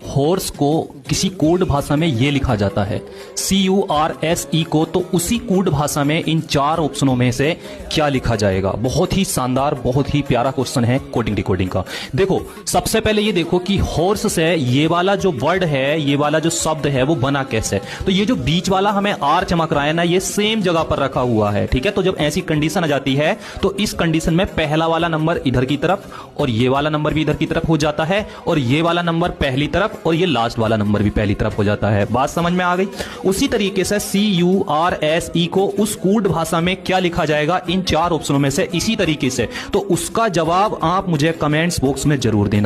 Horse को किसी code भाषा में ये लिखा जाता है CURSE को, तो उसी कोड भाषा में इन 4 ऑप्शनों में से क्या लिखा जाएगा। बहुत ही शानदार, बहुत ही प्यारा क्वेश्चन है कोडिंग डिकोडिंग का। देखो सबसे पहले ये देखो कि हॉर्स से ये वाला जो वर्ड है, ये वाला जो शब्द है वो बना कैसे। तो ये जो बीच वाला हमें आर चमक रहा है ना, ये सेम जगह पर रखा हुआ है, ठीक है। तो जब ऐसी कंडीशन आ जाती है तो इस कंडीशन में पहला वाला नंबर इधर की तरफ और ये वाला नंबर भी इधर की तरफ हो जाता है, और ये वाला नंबर पहली तरफ और ये लास्ट वाला नंबर भी पहली तरफ हो जाता है। बात समझ में आ गई। उसी तरीके से CURSE को उस कोड भाषा में क्या लिखा जाएगा इन 4 ऑप्शनों में से, इसी तरीके से। तो उसका जवाब आप मुझे कमेंट्स बॉक्स में जरूर देना।